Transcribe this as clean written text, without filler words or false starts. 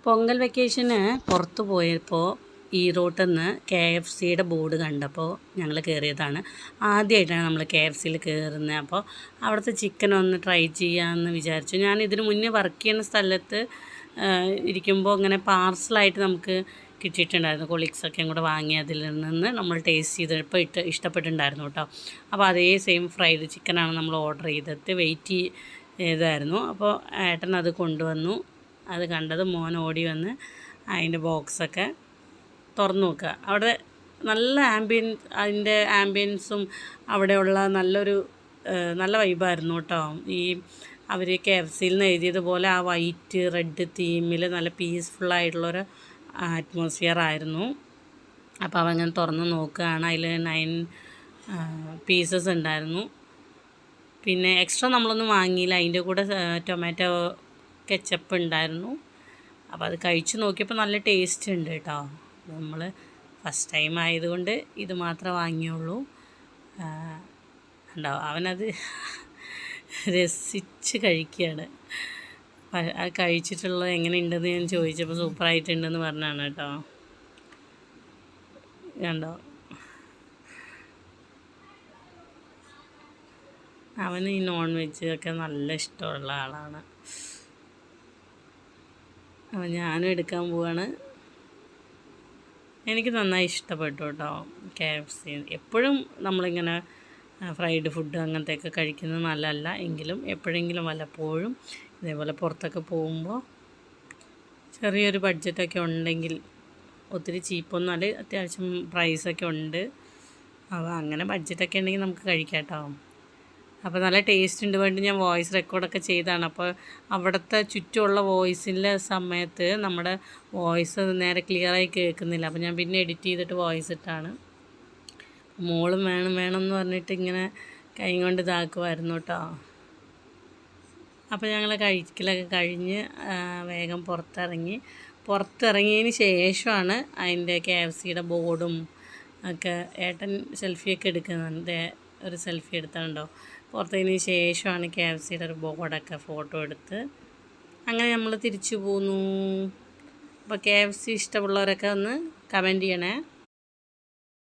പൊങ്കൽ വെക്കേഷന് പുറത്ത് പോയപ്പോൾ ഈറോട്ടിൽ നിന്ന് KFCയുടെ ബോർഡ് കണ്ടപ്പോൾ ഞങ്ങൾ കയറിയതാണ്. ആദ്യമായിട്ടാണ് നമ്മൾ KFCയിൽ കയറുന്നത്. അപ്പോൾ അവിടുത്തെ ചിക്കൻ ഒന്ന് ട്രൈ ചെയ്യാമെന്ന് വിചാരിച്ചു. ഞാൻ ഇതിന് മുന്നേ വർക്ക് ചെയ്യുന്ന സ്ഥലത്ത് ഇരിക്കുമ്പോൾ ഇങ്ങനെ പാർസലായിട്ട് നമുക്ക് കിട്ടിയിട്ടുണ്ടായിരുന്നു. കൊളീഗ്സൊക്കെയും കൂടെ വാങ്ങി അതിൽ നിന്ന് നമ്മൾ ടേസ്റ്റ് ചെയ്തപ്പോൾ ഇഷ്ടപ്പെട്ടിട്ടുണ്ടായിരുന്നു കേട്ടോ. അപ്പോൾ അതേ സെയിം ഫ്രൈഡ് ചിക്കനാണ് നമ്മൾ ഓർഡർ ചെയ്തിട്ട് വെയിറ്റ് ചെയ്തായിരുന്നു. അപ്പോൾ ഏട്ടൻ അത് കൊണ്ടുവന്നു. അത് കണ്ടത് മോൻ ഓടി വന്ന് അതിൻ്റെ ബോക്സൊക്കെ തുറന്നു നോക്കുക. അവിടെ നല്ല അതിൻ്റെ ആംബിയൻസും അവിടെയുള്ള നല്ല വൈബായിരുന്നു കേട്ടോ. ഈ അവർ KFCയിൽ നിന്ന് എഴുതിയതുപോലെ ആ വൈറ്റ് റെഡ് തീമിൽ നല്ല പീസ്ഫുള്ളായിട്ടുള്ളൊരു അറ്റ്മോസ്ഫിയർ ആയിരുന്നു. അപ്പോൾ അവൻ ഞാൻ തുറന്ന് നോക്കുകയാണ്. അതിൽ 9 പീസസ് ഉണ്ടായിരുന്നു. പിന്നെ എക്സ്ട്രാ നമ്മളൊന്നും വാങ്ങിയില്ല. അതിൻ്റെ കൂടെ ടൊമാറ്റോ കെച്ചപ്പ് ഉണ്ടായിരുന്നു. അപ്പോൾ അത് കഴിച്ച് നോക്കിയപ്പോൾ നല്ല ടേസ്റ്റ് ഉണ്ട് കേട്ടോ. നമ്മൾ ഫസ്റ്റ് ടൈം ആയതുകൊണ്ട് ഇത് മാത്രമേ വാങ്ങിയുള്ളൂ. ഉണ്ടാവും അവനത് രസിച്ച് കഴിക്കുകയാണ്. അത് കഴിച്ചിട്ടുള്ളത് എങ്ങനെയുണ്ടെന്ന് ഞാൻ ചോദിച്ചപ്പോൾ സൂപ്പറായിട്ടുണ്ടെന്ന് പറഞ്ഞാണ് കേട്ടോ. കണ്ടോ, അവന് ഈ നോൺ വെജ് ഒക്കെ നല്ല ഇഷ്ടമുള്ള ആളാണ്. അപ്പോൾ ഞാനും എടുക്കാൻ പോവാണ്. എനിക്ക് നന്നായി ഇഷ്ടപ്പെട്ടു കേട്ടോ KFC. എപ്പോഴും നമ്മളിങ്ങനെ ഫ്രൈഡ് ഫുഡ് അങ്ങനത്തെയൊക്കെ കഴിക്കുന്നത് നല്ലതല്ല എങ്കിലും എപ്പോഴെങ്കിലും വല്ലപ്പോഴും ഇതേപോലെ പുറത്തൊക്കെ പോകുമ്പോൾ ചെറിയൊരു ബഡ്ജറ്റൊക്കെ ഉണ്ടെങ്കിൽ, ഒത്തിരി ചീപ്പൊന്നും അല്ല, അത്യാവശ്യം പ്രൈസൊക്കെ ഉണ്ട്. അപ്പോൾ അങ്ങനെ ബഡ്ജറ്റൊക്കെ ഉണ്ടെങ്കിൽ നമുക്ക് കഴിക്കാം കേട്ടോ. അപ്പോൾ നല്ല ടേസ്റ്റ് ഉണ്ട് വേണ്ടി ഞാൻ വോയിസ് റെക്കോർഡൊക്കെ ചെയ്തതാണ്. അപ്പോൾ അവിടുത്തെ ചുറ്റുമുള്ള വോയിസിൻ്റെ സമയത്ത് നമ്മുടെ വോയിസ് നേരെ ക്ലിയറായി കേൾക്കുന്നില്ല. അപ്പോൾ ഞാൻ പിന്നെ എഡിറ്റ് ചെയ്തിട്ട് വോയിസ് ഇട്ടാണ്. മോളും വേണം എന്ന് പറഞ്ഞിട്ട് ഇങ്ങനെ കൈ കൊണ്ട് ഇതാക്കുമായിരുന്നു കേട്ടോ. അപ്പോൾ ഞങ്ങൾ കഴിക്കലൊക്കെ കഴിഞ്ഞ് വേഗം പുറത്തിറങ്ങിയതിന് ശേഷമാണ് അതിൻ്റെ KFCയുടെ ബോർഡും ഒക്കെ ഏട്ടൻ സെൽഫിയൊക്കെ എടുക്കുന്നുണ്ട്. ഒരു സെൽഫി എടുത്തുണ്ടോ. പുറത്തതിന് ശേഷമാണ് KFCയുടെ ഒരു ബോർഡൊക്കെ ഫോട്ടോ എടുത്ത് അങ്ങനെ നമ്മൾ തിരിച്ചു പോന്നു. അപ്പോൾ KFC ഇഷ്ടമുള്ളവരൊക്കെ ഒന്ന് കമൻറ്റ് ചെയ്യണേ.